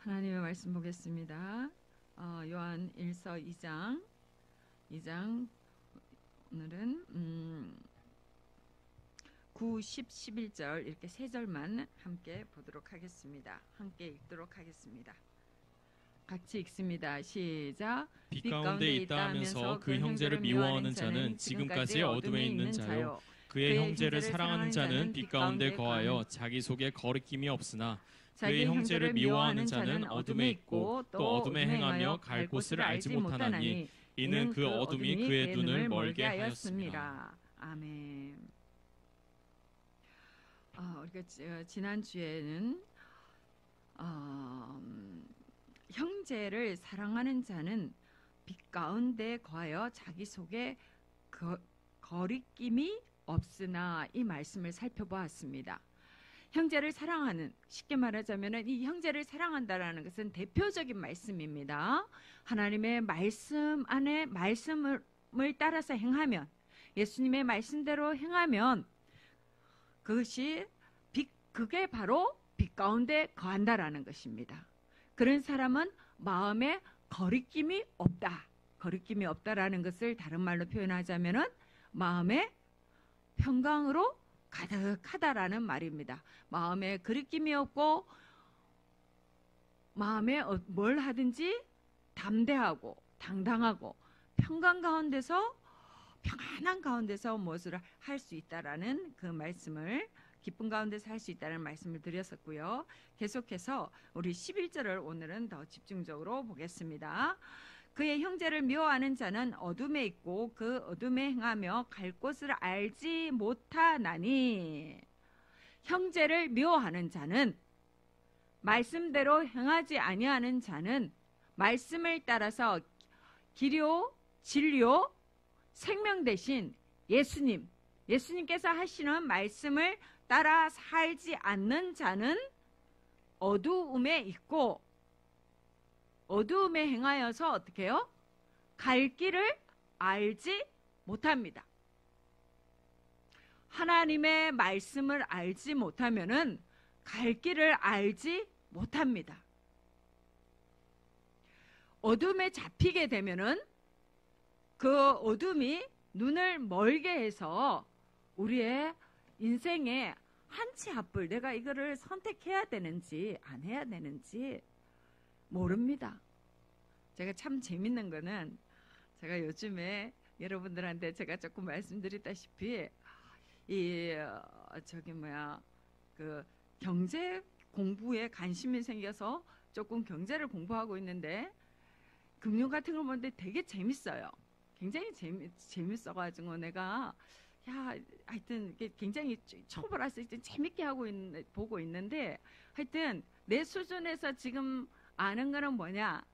하나님의 말씀 보겠습니다. 요한 1서 2장 오늘은 9, 10, 11절 이렇게 세 절만 함께 보도록 하겠습니다. 함께 읽도록 하겠습니다. 같이 읽습니다. 시작. 빛 가운데 있다 하면서 그 형제를 미워하는 자는 지금까지 어둠에 있는 자요, 그의 형제를 사랑하는 자는 빛 가운데 거하여 자기 속에 거리낌이 없으나 그의 형제를 미워하는 자는 어둠에 있고 또 어둠에 행하며 갈 곳을 알지 못하나니 이는 그 어둠이 그의 눈을 멀게 하였습니다. 아멘. 우리가 지난주에는 형제를 사랑하는 자는 빛 가운데 거하여 자기 속에 거리낌이 없으나 이 말씀을 살펴보았습니다. 형제를 사랑하는, 쉽게 말하자면 이 형제를 사랑한다라는 것은 대표적인 말씀입니다. 하나님의 말씀 안에 말씀을 따라서 행하면, 예수님의 말씀대로 행하면 그게 바로 빛 가운데 거한다라는 것입니다. 그런 사람은 마음에 거리낌이 없다. 거리낌이 없다라는 것을 다른 말로 표현하자면은 마음에 평강으로 가득하다라는 말입니다. 마음에 거리낌이 없고 마음에 뭘 하든지 담대하고 당당하고 평강 가운데서, 평안한 가운데서 무엇을 할 수 있다라는 그 말씀을, 기쁨 가운데서 할 수 있다는 말씀을 드렸었고요. 계속해서 우리 11절을 오늘은 더 집중적으로 보겠습니다. 그의 형제를 미워하는 자는 어둠에 있고 그 어둠에 행하며 갈 곳을 알지 못하나니, 형제를 미워하는 자는, 말씀대로 행하지 아니하는 자는, 말씀을 따라서 기료, 진료, 생명 대신 예수님께서 하시는 말씀을 따라 살지 않는 자는 어두움에 있고, 어두움에 행하여서 어떻게 해요? 갈 길을 알지 못합니다. 하나님의 말씀을 알지 못하면은 갈 길을 알지 못합니다. 어둠에 잡히게 되면은 그 어둠이 눈을 멀게 해서 우리의 인생의 한 치 앞을, 내가 이거를 선택해야 되는지 안 해야 되는지 모릅니다. 제가 참 재밌는 거는, 제가 요즘에 여러분들한테 제가 조금 말씀드렸다시피 그 경제 공부에 관심이 생겨서 조금 경제를 공부하고 있는데, 금융 같은 걸 보는데 되게 재밌어요. 굉장히 재밌어가지고 내가 하여튼 굉장히 초보라서 재밌게 보고 있는데, 하여튼 내 수준에서 지금 아는 거는 뭐냐,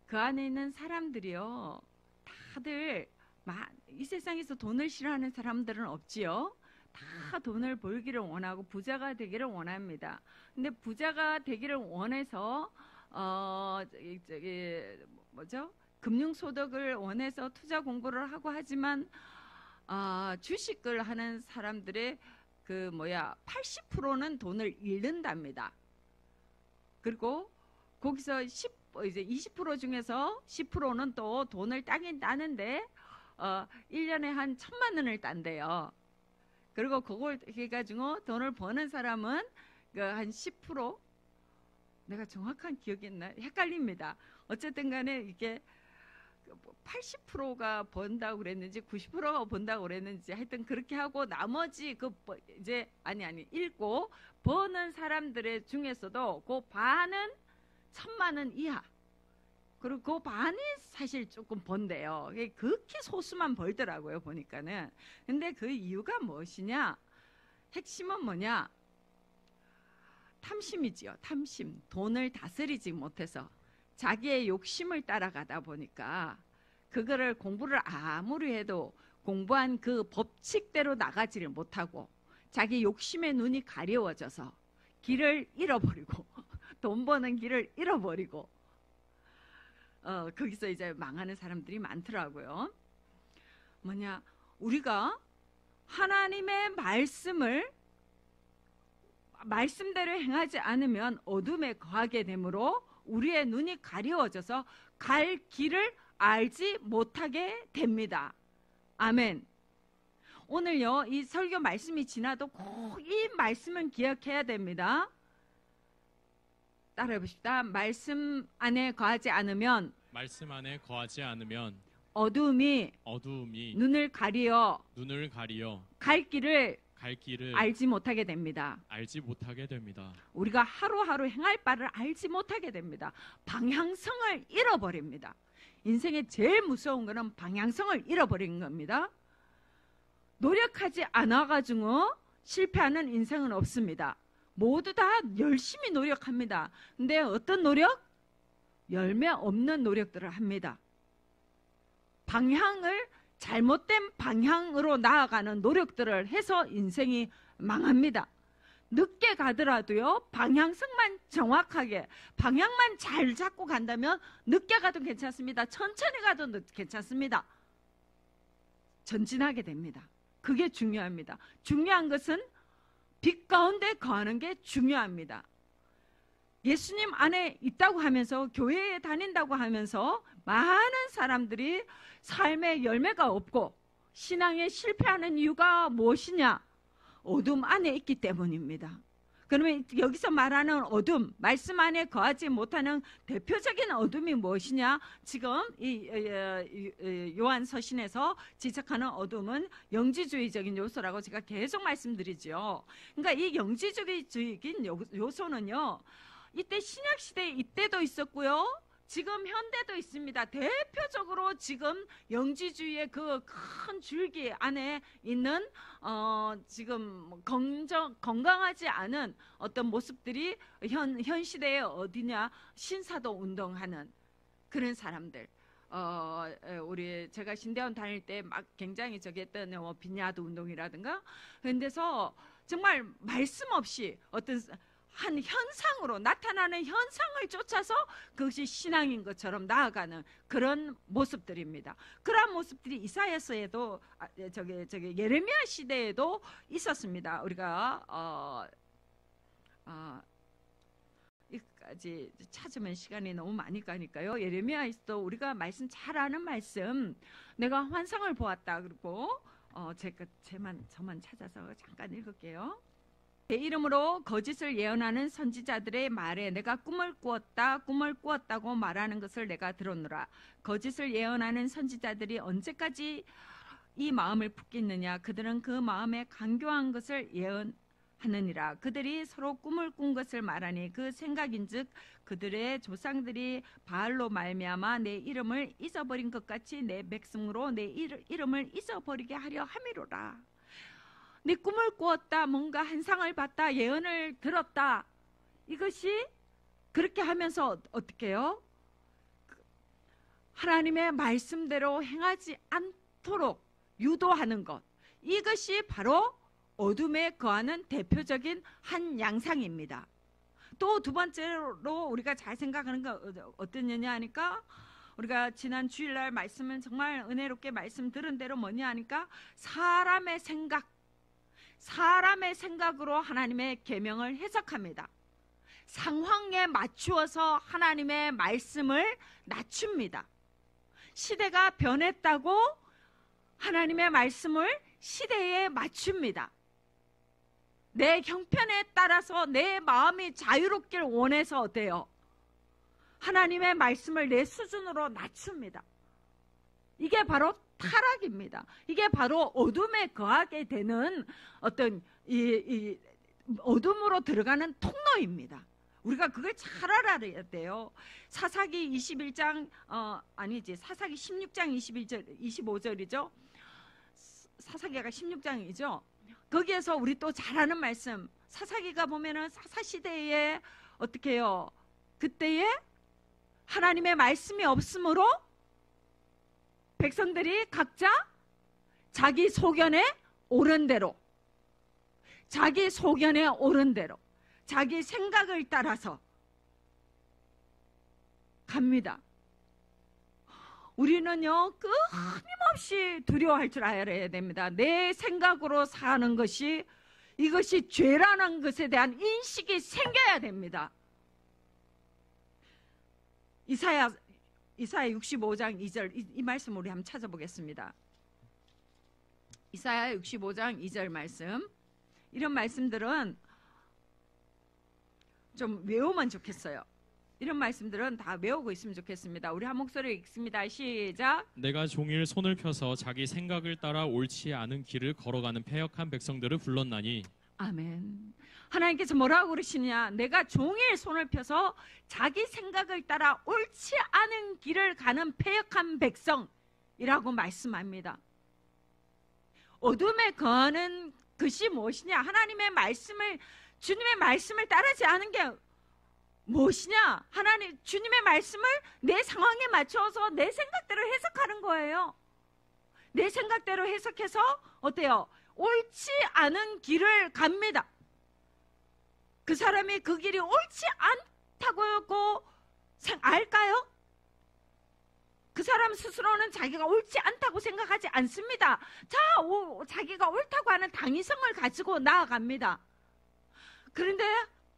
그 안에 있는 사람들이요, 다들 이 세상에서 돈을 싫어하는 사람들은 없지요. 다 돈을 벌기를 원하고 부자가 되기를 원합니다. 근데 부자가 되기를 원해서 금융소득을 원해서 투자 공부를 하고 하지만 주식을 하는 사람들의 80%는 돈을 잃는답니다. 그리고 거기서 20% 중에서 10%는 또 돈을 따긴 따는데 1년에 한 1,000만 원을 딴대요. 그리고 그걸 해가지고 돈을 버는 사람은 한 10%, 내가 정확한 기억이 있나 헷갈립니다. 어쨌든 간에 이게 80%가 번다고 그랬는지 90%가 번다고 그랬는지, 하여튼 그렇게 하고 나머지 읽고 버는 사람들의 중에서도 그 반은 1,000만 원 이하, 그리고 그 반이 사실 조금 번대요. 그렇게 소수만 벌더라고요, 보니까는. 근데 그 이유가 무엇이냐, 핵심은 뭐냐, 탐심이지요. 탐심. 돈을 다스리지 못해서 자기의 욕심을 따라가다 보니까 그거를 공부를 아무리 해도 공부한 그 법칙대로 나가지를 못하고 자기 욕심의 눈이 가려워져서 길을 잃어버리고 돈 버는 길을 잃어버리고 거기서 이제 망하는 사람들이 많더라고요. 우리가 하나님의 말씀을 말씀대로 행하지 않으면 어둠에 거하게 되므로 우리의 눈이 가리워져서 갈 길을 알지 못하게 됩니다. 아멘. 오늘요, 이 설교 말씀이 지나도 꼭 이 말씀은 기억해야 됩니다. 따라해 보십시다. 말씀 안에 거하지 않으면 어두움이 눈을 가리어 갈 길을 알지 못하게 됩니다. 우리가 하루하루 행할 바를 알지 못하게 됩니다. 방향성을 잃어버립니다. 인생에 제일 무서운 것은 방향성을 잃어버리는 겁니다. 노력하지 않아가지고 실패하는 인생은 없습니다. 모두 다 열심히 노력합니다. 근데 어떤 노력? 열매 없는 노력들을 합니다. 방향을 잘못된 방향으로 나아가는 노력들을 해서 인생이 망합니다. 늦게 가더라도요, 방향성만 정확하게, 방향만 잘 잡고 간다면 늦게 가도 괜찮습니다. 천천히 가도 괜찮습니다. 전진하게 됩니다. 그게 중요합니다. 중요한 것은 빛 가운데 거하는 게 중요합니다. 예수님 안에 있다고 하면서, 교회에 다닌다고 하면서 많은 사람들이 삶의 열매가 없고 신앙에 실패하는 이유가 무엇이냐? 어둠 안에 있기 때문입니다. 그러면 여기서 말하는 어둠, 말씀 안에 거하지 못하는 대표적인 어둠이 무엇이냐? 지금 이 요한 서신에서 지적하는 어둠은 영지주의적인 요소라고 제가 계속 말씀드리죠. 그러니까 이 영지주의적인 요소는요, 이때 신약시대 이때도 있었고요, 지금 현대도 있습니다. 대표적으로 지금 영지주의의 그 큰 줄기 안에 있는 지금 건강하지 않은 어떤 모습들이 현 시대에 어디냐? 신사도 운동하는 그런 사람들. 우리 제가 신대원 다닐 때 막 굉장히 저기 했던 빈야드 운동이라든가 그런 데서 정말 말씀 없이 어떤 한 현상으로 나타나는 현상을 쫓아서 그것이 신앙인 것처럼 나아가는 그런 모습들입니다. 그러한 모습들이 이사야서에도 저기 예레미야 시대에도 있었습니다. 우리가 여기까지 찾으면 시간이 너무 많이 가니까요. 예레미야에서도 우리가 말씀 잘 아는 말씀, 내가 환상을 보았다. 그리고 저만 찾아서 잠깐 읽을게요. 내 이름으로 거짓을 예언하는 선지자들의 말에 내가 꿈을 꾸었다고 말하는 것을 내가 들었노라. 거짓을 예언하는 선지자들이 언제까지 이 마음을 품겠느냐? 그들은 그 마음에 간교한 것을 예언하느니라. 그들이 서로 꿈을 꾼 것을 말하니 그 생각인즉 그들의 조상들이 바알로 말미암아 내 이름을 잊어버린 것 같이 내 백성으로 내 이름을 잊어버리게 하려 함이로라. 내 꿈을 꾸었다, 뭔가 한상을 봤다, 예언을 들었다. 이것이 그렇게 하면서 어떻게 해요? 하나님의 말씀대로 행하지 않도록 유도하는 것. 이것이 바로 어둠에 거하는 대표적인 한 양상입니다. 또 두 번째로 우리가 잘 생각하는 건 어떤 냐 하니까, 우리가 지난 주일날 말씀은 정말 은혜롭게 말씀 들은 대로 뭐냐 하니까, 사람의 생각으로 하나님의 계명을 해석합니다. 상황에 맞추어서 하나님의 말씀을 낮춥니다. 시대가 변했다고 하나님의 말씀을 시대에 맞춥니다. 내 형편에 따라서 내 마음이 자유롭길 원해서 어때요? 하나님의 말씀을 내 수준으로 낮춥니다. 이게 바로 타락입니다. 이게 바로 어둠에 거하게 되는 어떤 이 어둠으로 들어가는 통로입니다. 우리가 그걸 잘 알아야 돼요. 사사기 21장 사사기 16장 25절이죠. 사사기가 16장이죠. 거기에서 우리 또 잘 아는 말씀, 사사기가 보면은 사사 시대에 어떻게 해요? 그때에 하나님의 말씀이 없으므로 백성들이 각자 자기 소견에 옳은 대로, 자기 생각을 따라서 갑니다. 우리는요, 끊임없이 두려워할 줄 알아야 됩니다. 내 생각으로 사는 것이 이것이 죄라는 것에 대한 인식이 생겨야 됩니다. 이사야 65장 2절 이 말씀 우리 한번 찾아보겠습니다. 이사야 65장 2절 말씀. 이런 말씀들은 좀 외우면 좋겠어요. 이런 말씀들은 다 외우고 있으면 좋겠습니다. 우리 한 목소리 읽습니다. 시작. 내가 종일 손을 펴서 자기 생각을 따라 옳지 않은 길을 걸어가는 패역한 백성들을 불렀나니. 아멘. 하나님께서 뭐라고 그러시냐? 내가 종일 손을 펴서 자기 생각을 따라 옳지 않은 길을 가는 패역한 백성이라고 말씀합니다. 어둠에 거하는 것이 무엇이냐? 하나님의 말씀을, 주님의 말씀을 따르지 않은 게 무엇이냐? 하나님, 주님의 말씀을 내 상황에 맞춰서 내 생각대로 해석하는 거예요. 내 생각대로 해석해서 어때요? 옳지 않은 길을 갑니다. 그 사람이 그 길이 옳지 않다고 알까요? 그 사람 스스로는 자기가 옳지 않다고 생각하지 않습니다. 자기가 옳다고 하는 당위성을 가지고 나아갑니다. 그런데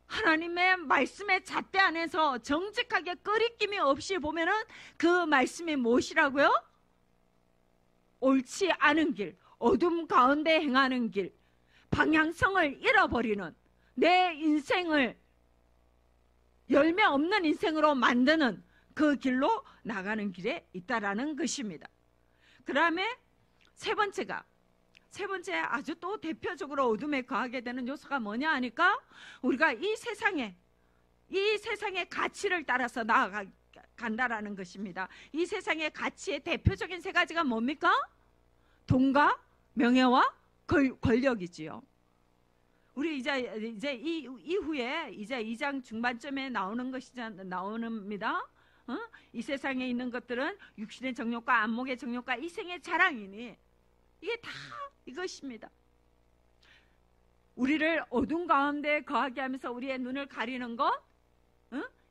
하나님의 말씀의 잣대 안에서 정직하게 꺼리낌이 없이 보면은 그 말씀이 무엇이라고요? 옳지 않은 길, 어둠 가운데 행하는 길, 방향성을 잃어버리는 내 인생을 열매 없는 인생으로 만드는 그 길로 나가는 길에 있다라는 것입니다. 그 다음에 세 번째 아주 또 대표적으로 어둠에 거하게 되는 요소가 뭐냐 하니까 우리가 이 세상의 가치를 따라서 나아간다라는 것입니다. 이 세상의 가치의 대표적인 세 가지가 뭡니까? 돈과 명예와 권력이지요. 우리 이제 이후에 이제 2장 중반쯤에 나옵니다. 이 세상에 있는 것들은 육신의 정욕과 안목의 정욕과 이생의 자랑이니 이게 다 이것입니다. 우리를 어둠 가운데 거하게 하면서 우리의 눈을 가리는 것,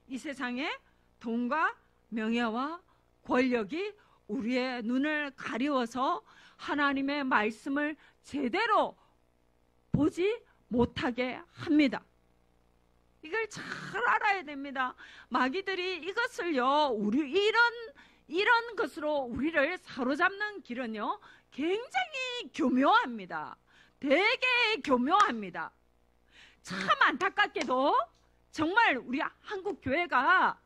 이 세상의 돈과 명예와 권력이 우리의 눈을 가리워서 하나님의 말씀을 제대로 보지 못하게 합니다. 이걸 잘 알아야 됩니다. 마귀들이 이것을요, 이런 것으로 우리를 사로잡는 길은요, 굉장히 교묘합니다. 되게 교묘합니다. 참 안타깝게도 정말 우리 한국 교회가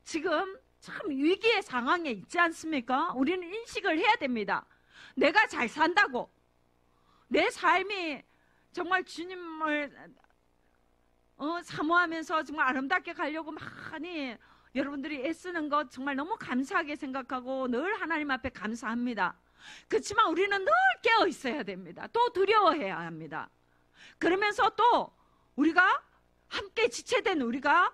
지금 참 위기의 상황에 있지 않습니까? 우리는 인식을 해야 됩니다. 내가 잘 산다고 내 삶이 정말 주님을 사모하면서 정말 아름답게 가려고 많이 여러분들이 애쓰는 것 정말 너무 감사하게 생각하고 늘 하나님 앞에 감사합니다. 그렇지만 우리는 늘 깨어 있어야 됩니다. 또 두려워해야 합니다. 그러면서 또 우리가 함께 지체된 우리가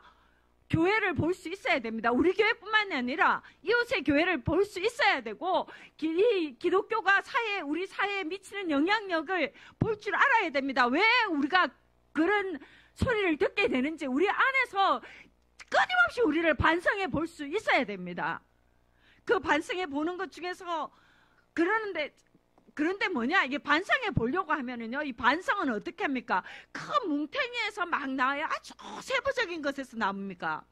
교회를 볼 수 있어야 됩니다. 우리 교회뿐만이 아니라 이웃의 교회를 볼 수 있어야 되고 이 기독교가 우리 사회에 미치는 영향력을 볼 줄 알아야 됩니다. 왜 우리가 그런 소리를 듣게 되는지 우리 안에서 끊임없이 우리를 반성해 볼 수 있어야 됩니다. 그 반성해 보는 것 중에서 그런데 뭐냐, 이게 반성해 보려고 하면은요, 이 반성은 어떻게 합니까? 큰 뭉탱이에서 막 나와요? 아주 세부적인 것에서 나옵니까?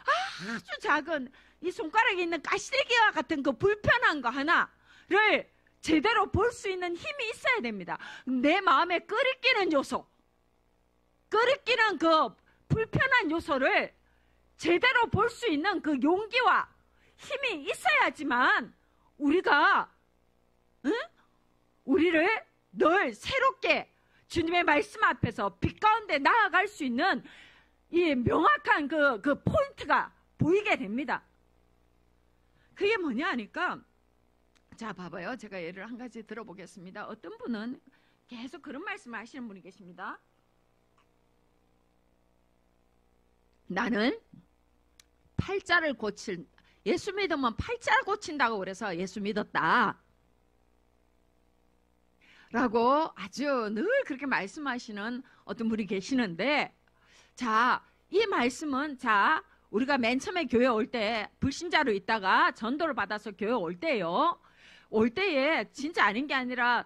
아주 작은 이 손가락에 있는 가시래기와 같은 그 불편한 거 하나를 제대로 볼 수 있는 힘이 있어야 됩니다. 내 마음에 끓이끼는 요소, 끓이끼는 그 불편한 요소를 제대로 볼 수 있는 그 용기와 힘이 있어야지만 우리를 늘 새롭게 주님의 말씀 앞에서 빛 가운데 나아갈 수 있는 이 명확한 그 포인트가 보이게 됩니다. 그게 뭐냐 하니까, 자 봐봐요. 제가 예를 한 가지 들어보겠습니다. 어떤 분은 계속 그런 말씀을 하시는 분이 계십니다. 나는 예수 믿으면 팔자를 고친다고 그래서 예수 믿었다 라고 아주 늘 그렇게 말씀하시는 어떤 분이 계시는데, 자, 이 말씀은 우리가 맨 처음에 교회 올 때 불신자로 있다가 전도를 받아서 교회 올 때에 진짜 아닌 게 아니라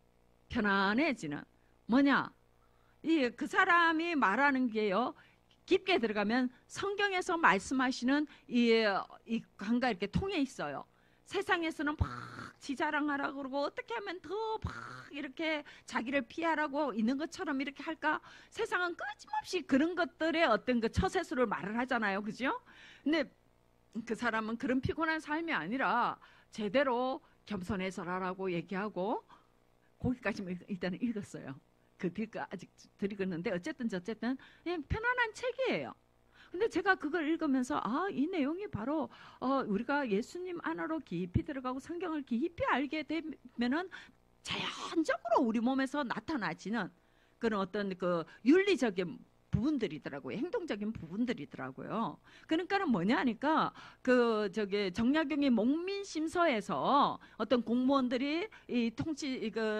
편안해지는 뭐냐? 그 사람이 말하는 게요. 깊게 들어가면 성경에서 말씀하시는 이 관과 이렇게 통해 있어요. 세상에서는 막 지자랑하라고 그러고 어떻게 하면 더 막 이렇게 자기를 피하라고 있는 것처럼 이렇게 할까? 세상은 끊임없이 그런 것들의 어떤 그 처세수를 말을 하잖아요. 그죠? 근데 그 사람은 그런 피곤한 삶이 아니라 제대로 겸손해서라라고 얘기하고 거기까지만 일단은 읽었어요. 그 뒤가 아직 덜 읽었는데 어쨌든 그냥 편안한 책이에요. 근데 제가 그걸 읽으면서 이 내용이 바로 우리가 예수님 안으로 깊이 들어가고 성경을 깊이 알게 되면은 자연적으로 우리 몸에서 나타나지는 그런 어떤 그 윤리적인 부분들이더라고요. 행동적인 부분들이더라고요. 그러니까는 뭐냐 하니까 정약용이 목민심서에서 어떤 공무원들이 이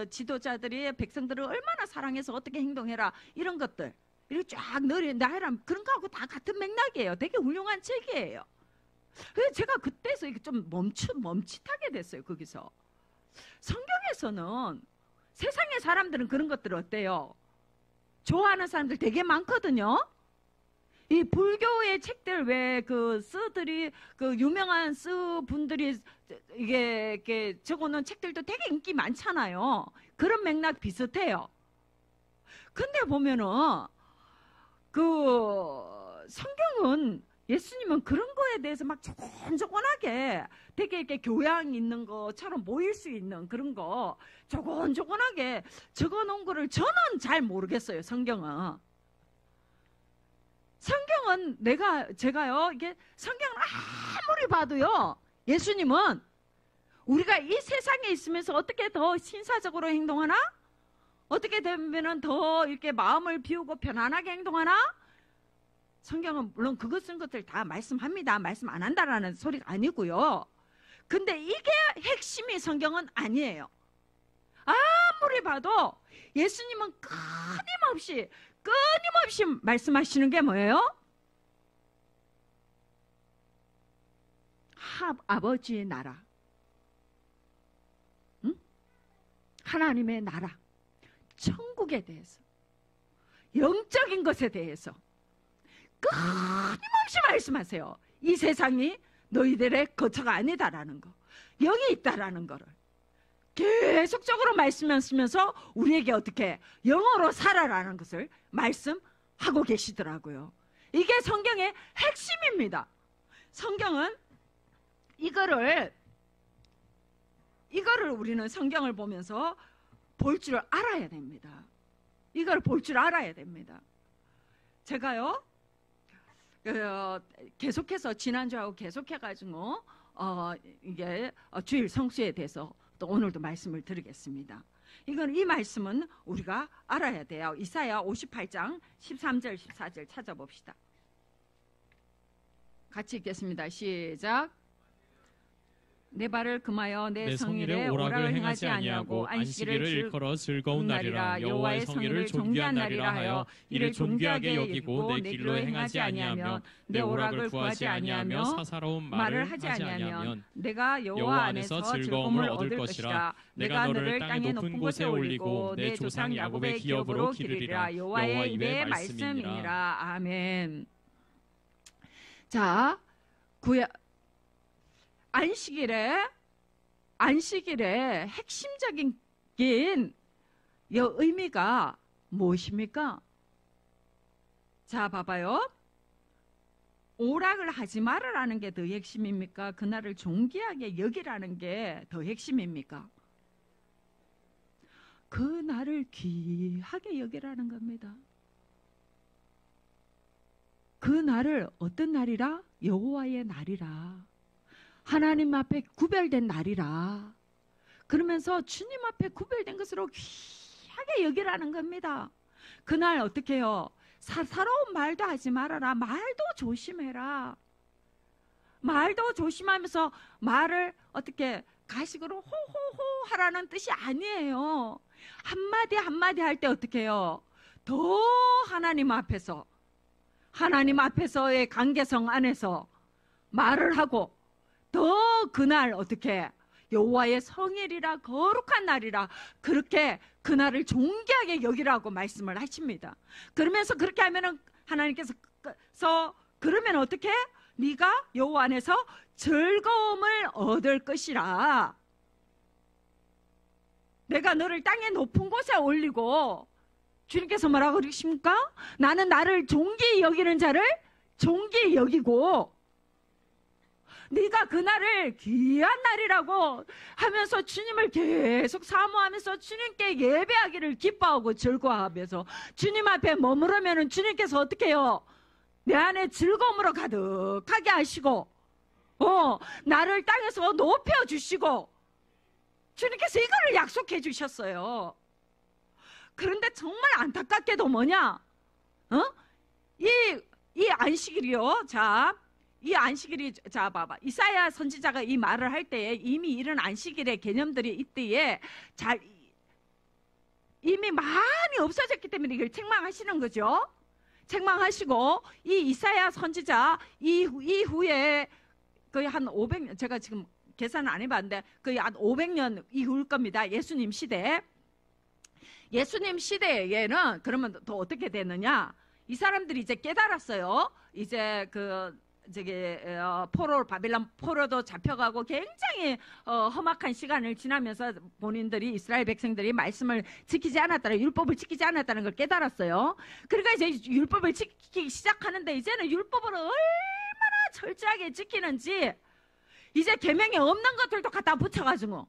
지도자들이 백성들을 얼마나 사랑해서 어떻게 행동해라 이런 것들 이렇게 쫙 나열하면 그런 거하고 다 같은 맥락이에요. 되게 훌륭한 책이에요. 그래서 제가 그때서 이게 좀 멈칫하게 됐어요. 거기서 성경에서는 세상의 사람들은 그런 것들 어때요? 좋아하는 사람들 되게 많거든요. 이 불교의 책들 왜 쓰들이 유명한 분들이 이게 적어놓은 책들도 되게 인기 많잖아요. 그런 맥락 비슷해요. 근데 보면은 성경은 예수님은 그런 거에 대해서 막 조곤조곤하게 되게 이렇게 교양 있는 것처럼 보일 수 있는 그런 거 조곤조곤하게 적어놓은 거를 저는 잘 모르겠어요. 성경은 제가요 이게 성경을 아무리 봐도요 예수님은 우리가 이 세상에 있으면서 어떻게 더 신사적으로 행동하나? 어떻게 되면은 더 이렇게 마음을 비우고 편안하게 행동하나? 성경은 물론 그것 쓴 것들 다 말씀합니다. 말씀 안 한다라는 소리가 아니고요. 근데 이게 핵심이 성경은 아니에요. 아무리 봐도 예수님은 끊임없이 말씀하시는 게 뭐예요? 아버지의 나라, 응? 하나님의 나라, 천국에 대해서, 영적인 것에 대해서 끊임없이 말씀하세요. 이 세상이 너희들의 거처가 아니다라는 거, 영이 있다라는 거를 계속적으로 말씀하시면서 우리에게 어떻게 영어로 살아라는 것을 말씀하고 계시더라고요. 이게 성경의 핵심입니다. 성경은 이거를 우리는 성경을 보면서 볼 줄 알아야 됩니다. 이걸 볼 줄 알아야 됩니다. 제가요 계속해서 지난주하고 계속해가지고 이게 주일 성수에 대해서 또 오늘도 말씀을 드리겠습니다. 이 말씀은 우리가 알아야 돼요. 이사야 58장 13절 14절 찾아봅시다. 같이 읽겠습니다. 시작. 내 발을 금하여 내 성일에 오락을 행하지 아니하고 안식일을 일컬어 즐거운 날이라 여호와의 성일을 존귀한 날이라 하여 이를 존귀하게 여기고 내 길로 행하지 아니하면 내 오락을 구하지 아니하며 사사로운 말을 하지 아니하면 내가 여호와 안에서 즐거움을 얻을 것이라. 내가 너를 땅의 높은 곳에 올리고 내 조상 야곱의 기업으로 기르리라. 여호와의 입의 말씀이니라. 아멘. 자, 안식일의 핵심적인 의미가 무엇입니까? 자, 봐봐요. 오락을 하지 말으라는 게 더 핵심입니까? 그날을 존귀하게 여기라는 게 더 핵심입니까? 그날을 귀하게 여기라는 겁니다. 그날을 어떤 날이라? 여호와의 날이라. 하나님 앞에 구별된 날이라. 그러면서 주님 앞에 구별된 것으로 귀하게 여기라는 겁니다. 그날 어떻게 해요? 사사로운 말도 하지 말아라. 말도 조심해라. 말도 조심하면서 말을 어떻게 가식으로 호호호 하라는 뜻이 아니에요. 한마디 한마디 할 때 어떻게 해요? 더 하나님 앞에서의 관계성 안에서 말을 하고 더 그날 어떻게 여호와의 성일이라 거룩한 날이라 그렇게 그날을 존귀하게 여기라고 말씀을 하십니다. 그러면서 그렇게 하면은 하나님께서 그러면 어떻게? 네가 여호와 안에서 즐거움을 얻을 것이라. 내가 너를 땅의 높은 곳에 올리고, 주님께서 뭐라고 그러십니까? 나는 나를 존귀히 여기는 자를 존귀히 여기고, 네가 그날을 귀한 날이라고 하면서 주님을 계속 사모하면서 주님께 예배하기를 기뻐하고 즐거워하면서 주님 앞에 머무르면 주님께서 어떻게 해요? 내 안에 즐거움으로 가득하게 하시고 나를 땅에서 높여주시고 주님께서 이거를 약속해 주셨어요. 그런데 정말 안타깝게도 뭐냐? 이 안식일이요. 자, 이 안식일이, 자, 봐봐. 이사야 선지자가 이 말을 할 때에 이미 이런 안식일의 개념들이 이때에 이미 많이 없어졌기 때문에 이걸 책망하시는 거죠. 책망하시고, 이 이사야 선지자 이후에 거의 한 500년, 제가 지금 계산을 안 해봤는데 거의 한 500년 이후일 겁니다. 예수님 시대. 예수님 시대에는 그러면 또 어떻게 됐느냐? 이 사람들이 이제 깨달았어요. 이제 바빌론 포로도 잡혀가고 굉장히 험악한 시간을 지나면서 본인들이 이스라엘 백성들이 말씀을 지키지 않았다는, 율법을 지키지 않았다는 걸 깨달았어요. 그러니까 이제 율법을 지키기 시작하는데 이제는 율법을 얼마나 철저하게 지키는지 이제 계명에 없는 것들도 갖다 붙여가지고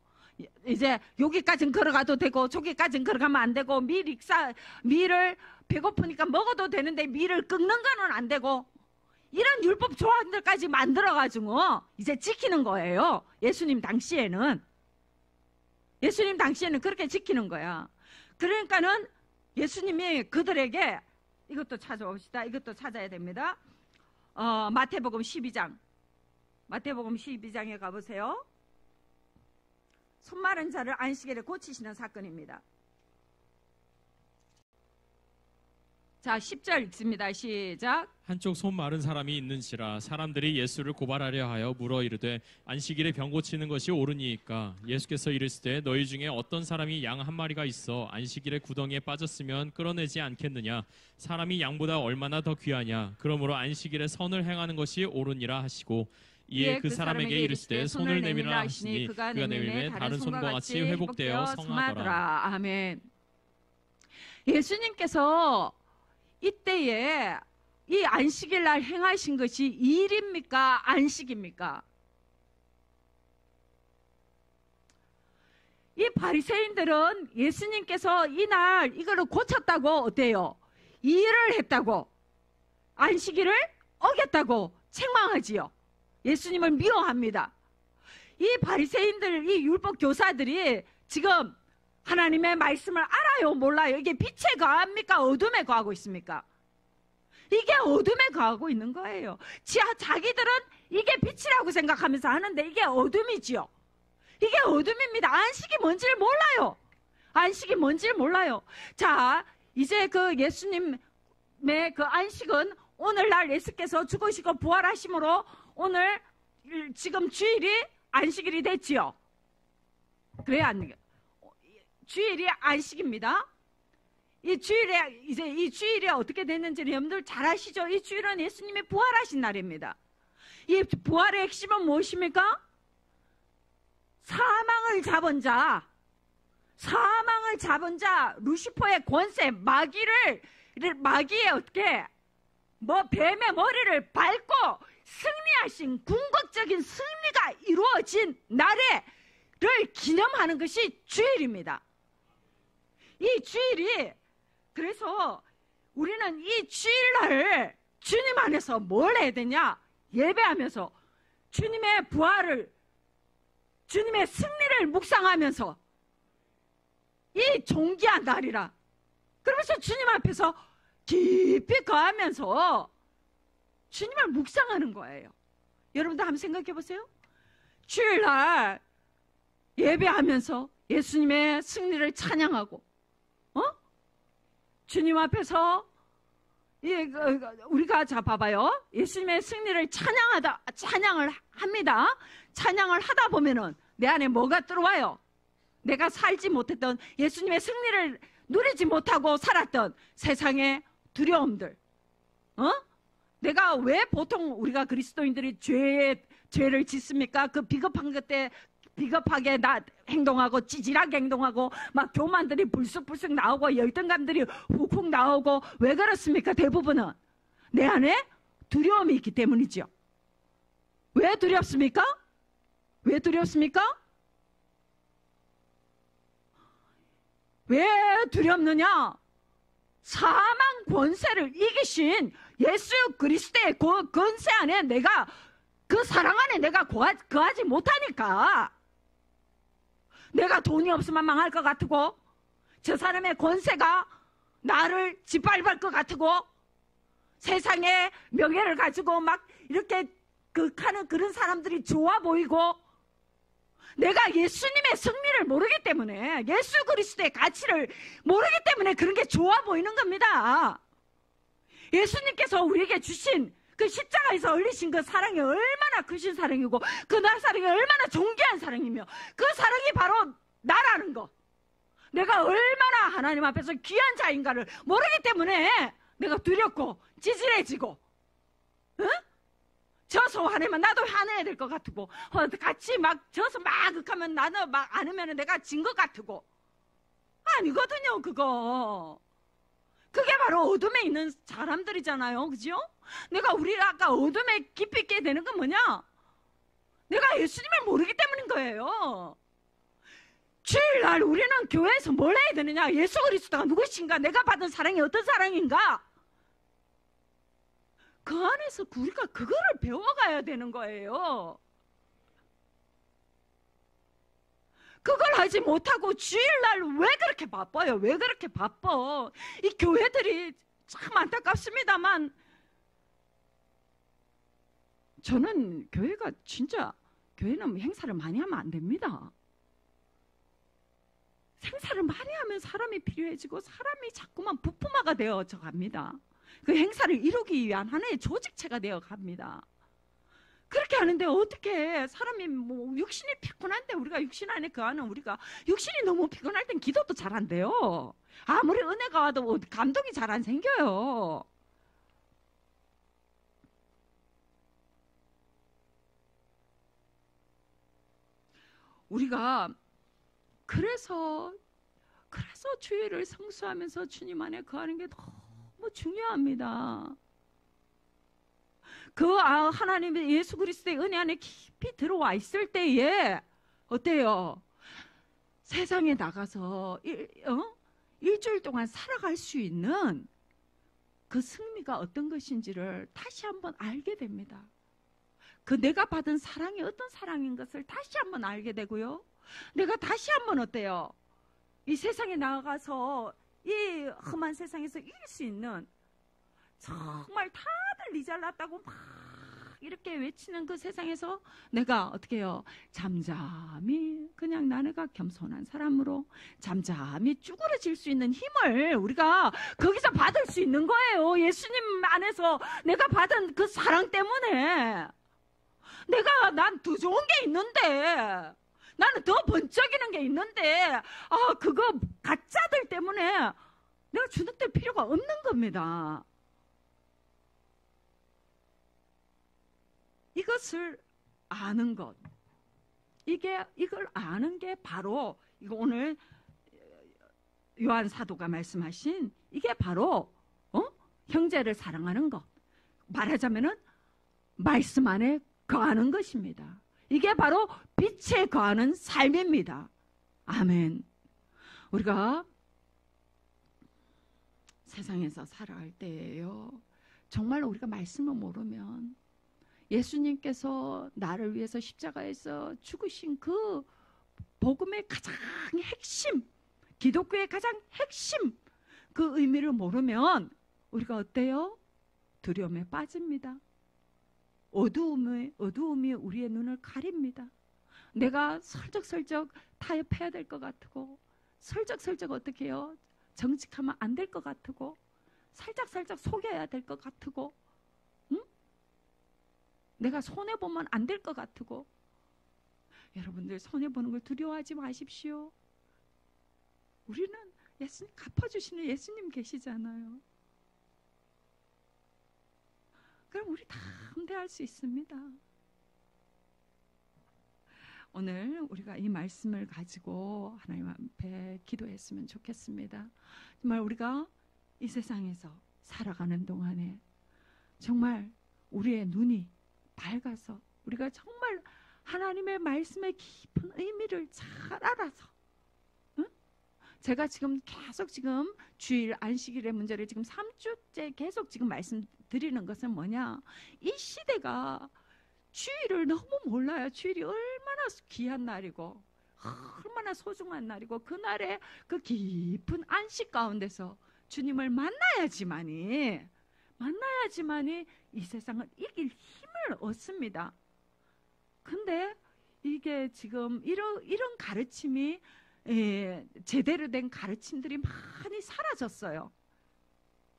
이제 여기까지는 걸어가도 되고 저기까지는 걸어가면 안 되고 밀을 배고프니까 먹어도 되는데 밀을 꺾는 거는 안 되고 이런 율법 조항들까지 만들어가지고 이제 지키는 거예요. 예수님 당시에는 그렇게 지키는 거야. 그러니까는 예수님이 그들에게 이것도 찾아봅시다. 이것도 찾아야 됩니다. 마태복음 12장에 가보세요. 손 마른 자를 안식일에 고치시는 사건입니다. 자, 10절 읽습니다. 시작. 한쪽 손 마른 사람이 있는지라 사람들이 예수를 고발하려 하여 물어 이르되 안식일에 병 고치는 것이 옳으니까? 예수께서 이르시되 너희 중에 어떤 사람이 양 한 마리가 있어 안식일에 구덩이에 빠졌으면 끌어내지 않겠느냐? 사람이 양보다 얼마나 더 귀하냐? 그러므로 안식일에 선을 행하는 것이 옳으니라 하시고 이에 그 사람에게 이르시되 손을 내밀라 하시니 그가 내밀매 다른 손과 같이 회복되어 성하더라. 아멘. 예수님께서 이때에 이 안식일 날 행하신 것이 일입니까? 안식입니까? 이 바리새인들은 예수님께서 이날 이거를 고쳤다고 어때요? 일을 했다고, 안식일을 어겼다고 책망하지요. 예수님을 미워합니다. 이 바리새인들, 이 율법 교사들이 지금 하나님의 말씀을 알아요, 몰라요? 이게 빛에 거합니까? 어둠에 거하고 있습니까? 이게 어둠에 거하고 있는 거예요. 자기들은 이게 빛이라고 생각하면서 하는데 이게 어둠이지요. 이게 어둠입니다. 안식이 뭔지를 몰라요. 안식이 뭔지를 몰라요. 자, 이제 그 예수님의 그 안식은 오늘날 예수께서 죽으시고 부활하심으로 오늘 지금 주일이 안식일이 됐지요. 그래야 안 돼요. 주일이 안식입니다. 이 주일이 어떻게 됐는지는 여러분들 잘 아시죠? 이 주일은 예수님이 부활하신 날입니다. 이 부활의 핵심은 무엇입니까? 사망을 잡은 자, 루시퍼의 권세, 마귀의 어떻게 뱀의 머리를 밟고 승리하신 궁극적인 승리가 이루어진 날을 기념하는 것이 주일입니다. 이 주일이, 그래서 우리는 이 주일날 주님 안에서 뭘 해야 되냐? 예배하면서 주님의 부활을, 주님의 승리를 묵상하면서 이 존귀한 날이라, 그러면서 주님 앞에서 깊이 거하면서 주님을 묵상하는 거예요. 여러분도 한번 생각해 보세요. 주일날 예배하면서 예수님의 승리를 찬양하고, 주님 앞에서 우리가 자 봐봐요. 예수님의 승리를 찬양을 합니다. 찬양을 하다 보면은 내 안에 뭐가 들어와요? 내가 살지 못했던, 예수님의 승리를 누리지 못하고 살았던 세상의 두려움들. 내가 왜 보통 우리가 그리스도인들이 죄를 짓습니까? 그 비겁하게 행동하고 찌질하게 행동하고 막 교만들이 불쑥불쑥 나오고 열등감들이 훅훅 나오고, 왜 그렇습니까? 대부분은 내 안에 두려움이 있기 때문이죠. 왜 두렵습니까? 왜 두렵습니까? 왜 두렵느냐? 사망 권세를 이기신 예수 그리스도의 그 권세 안에 내가, 그 사랑 안에 내가 거하지 못하니까. 내가 돈이 없으면 망할 것 같고, 저 사람의 권세가 나를 짓밟을 것 같고, 세상의 명예를 가지고 막 이렇게 하는 그런 사람들이 좋아 보이고, 내가 예수님의 승리를 모르기 때문에, 예수 그리스도의 가치를 모르기 때문에 그런 게 좋아 보이는 겁니다. 예수님께서 우리에게 주신 그 십자가에서 흘리신 그 사랑이 얼마나 크신 사랑이고, 그 사랑이 얼마나 존귀한 사랑이며, 그 사랑이 바로 나라는 거, 내가 얼마나 하나님 앞에서 귀한 자인가를 모르기 때문에 내가 두렵고 찌질해지고, 져서 화내면 나도 화내야 될 것 같고, 같이 막 져서 막 하면 나는 막 안 하면 내가 진 것 같고. 아니거든요. 그게 바로 어둠에 있는 사람들이잖아요. 그죠? 우리가 아까 어둠에 깊이 있게 되는 건 뭐냐? 내가 예수님을 모르기 때문인 거예요. 주일날 우리는 교회에서 뭘 해야 되느냐? 예수 그리스도가 누구신가? 내가 받은 사랑이 어떤 사랑인가? 그 안에서 우리가 그거를 배워가야 되는 거예요. 그걸 하지 못하고 주일날 왜 그렇게 바빠요? 왜 그렇게 바빠? 이 교회들이 참 안타깝습니다만, 저는 교회는 행사를 많이 하면 안 됩니다. 행사를 많이 하면 사람이 필요해지고 사람이 자꾸만 부품화가 되어져 갑니다. 그 행사를 이루기 위한 하나의 조직체가 되어 갑니다. 그렇게 하는데 어떻게 사람이 육신이 피곤한데, 우리가 육신 안에 거하는 우리가 육신이 너무 피곤할 땐 기도도 잘 안 돼요. 아무리 은혜가 와도 감동이 잘 안 생겨요. 우리가 그래서 주일을 성수하면서 주님 안에 거하는 게 너무 중요합니다. 하나님의 예수 그리스도의 은혜 안에 깊이 들어와 있을 때에 어때요? 세상에 나가서 일주일 동안 살아갈 수 있는 그 승리가 어떤 것인지를 다시 한번 알게 됩니다. 내가 받은 사랑이 어떤 사랑인 것을 다시 한번 알게 되고요. 내가 다시 한번 어때요? 이 세상에 나가서 이 험한 세상에서 이길 수 있는, 정말 다들 니 잘났다고 막 이렇게 외치는 그 세상에서 내가 어떻게 해요? 잠잠히 그냥 나네가 겸손한 사람으로 잠잠히 쭈그러질 수 있는 힘을 우리가 거기서 받을 수 있는 거예요. 예수님 안에서 내가 받은 그 사랑 때문에. 난 더 좋은 게 있는데, 나는 더 번쩍이는 게 있는데, 그거 가짜들 때문에 내가 주눅들 필요가 없는 겁니다. 이것을 아는 것, 이걸 아는 게 바로, 이거 오늘 요한 사도가 말씀하신 이게 바로 형제를 사랑하는 것, 말하자면은 말씀 안에 거하는 것입니다. 이게 바로 빛에 거하는 삶입니다. 아멘. 우리가 세상에서 살아갈 때예요, 정말로 우리가 말씀을 모르면 예수님께서 나를 위해서 십자가에서 죽으신 그 복음의 가장 핵심, 기독교의 가장 핵심, 그 의미를 모르면 우리가 어때요? 두려움에 빠집니다. 어두움이 우리의 눈을 가립니다. 내가 설적설적 타협해야 될 것 같고, 설적설적 어떻게 해요? 정직하면 안 될 것 같고, 살짝살짝 속여야 될 것 같고, 내가 손해보면 안 될 것 같고, 여러분들 손해보는 걸 두려워하지 마십시오. 우리는 예수님 갚아주시는 예수님 계시잖아요. 그럼 우리 다 함대할 수 있습니다. 오늘 우리가 이 말씀을 가지고 하나님 앞에 기도했으면 좋겠습니다. 정말 우리가 이 세상에서 살아가는 동안에 정말 우리의 눈이 밝아서 우리가 정말 하나님의 말씀의 깊은 의미를 잘 알아서, 응? 제가 지금 계속 지금 주일 안식일의 문제를 지금 3주째 계속 지금 말씀드리는 것은 뭐냐, 이 시대가 주일을 너무 몰라요. 주일이 얼마나 귀한 날이고 얼마나 소중한 날이고, 그날의 그 깊은 안식 가운데서 주님을 만나야지만이 이 세상을 이길 힘을 얻습니다. 근데 이게 지금 이런 가르침이 제대로 된 가르침들이 많이 사라졌어요.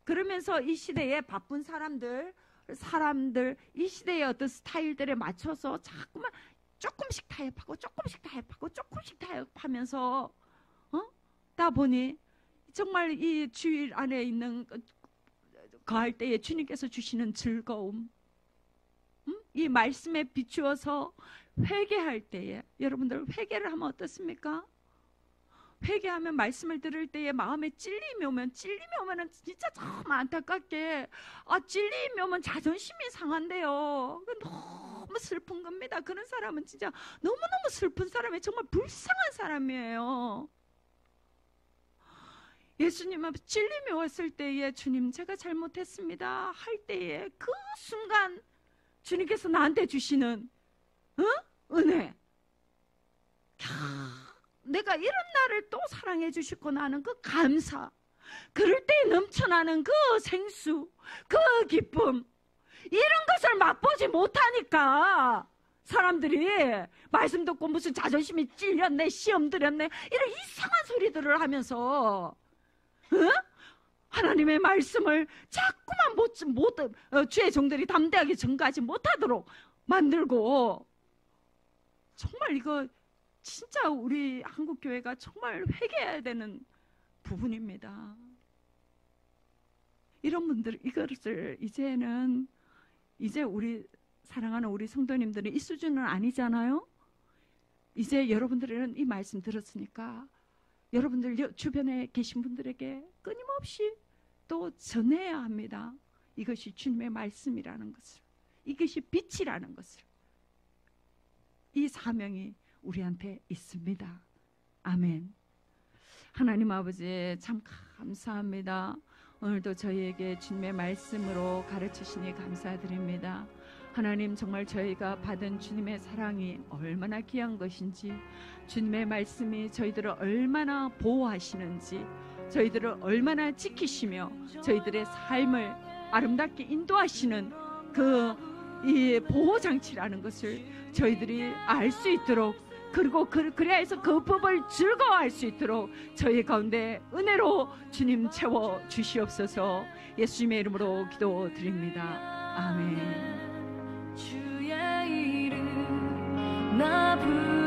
그러면서 이 시대에 바쁜 사람들 이 시대의 어떤 스타일들에 맞춰서 자꾸만 조금씩 타협하고 조금씩 타협하면서 다 보니 정말 이 주일 안에 있는 거할 때에 주님께서 주시는 즐거움, 이 말씀에 비추어서 회개할 때에, 여러분들 회개를 하면 어떻습니까? 회개하면 말씀을 들을 때에 마음에 찔림이 오면은 진짜 참 안타깝게, 찔림이 오면 자존심이 상한대요. 너무 슬픈 겁니다. 그런 사람은 진짜 너무너무 슬픈 사람이에요. 정말 불쌍한 사람이에요. 예수님 앞에 찔림이 왔을 때에 주님 제가 잘못했습니다 할 때에 그 순간 주님께서 나한테 주시는 은혜, 내가 이런 나를 또 사랑해 주셨구나 하는 그 감사, 그럴 때 넘쳐나는 그 생수, 그 기쁨, 이런 것을 맛보지 못하니까 사람들이 말씀 듣고 무슨 자존심이 찔렸네, 시험 들였네, 이런 이상한 소리들을 하면서 하나님의 말씀을 자꾸만 주의 종들이 담대하게 전가하지 못하도록 만들고, 정말 이거 진짜 우리 한국교회가 정말 회개해야 되는 부분입니다. 이런 분들, 이것을 이제 우리 사랑하는 우리 성도님들은 이 수준은 아니잖아요. 이제 여러분들은 이 말씀 들었으니까 여러분들 주변에 계신 분들에게 끊임없이 또 전해야 합니다. 이것이 주님의 말씀이라는 것을, 이것이 빛이라는 것을. 이 사명이 우리한테 있습니다. 아멘. 하나님 아버지 참 감사합니다. 오늘도 저희에게 주님의 말씀으로 가르치시니 감사드립니다. 하나님, 정말 저희가 받은 주님의 사랑이 얼마나 귀한 것인지, 주님의 말씀이 저희들을 얼마나 보호하시는지, 저희들을 얼마나 지키시며 저희들의 삶을 아름답게 인도하시는 이 보호장치라는 것을 저희들이 알 수 있도록, 그리고 그래야 해서 그 법을 즐거워할 수 있도록 저희 가운데 은혜로 주님 채워 주시옵소서. 예수님의 이름으로 기도드립니다. 아멘. 주의 이름 나 부르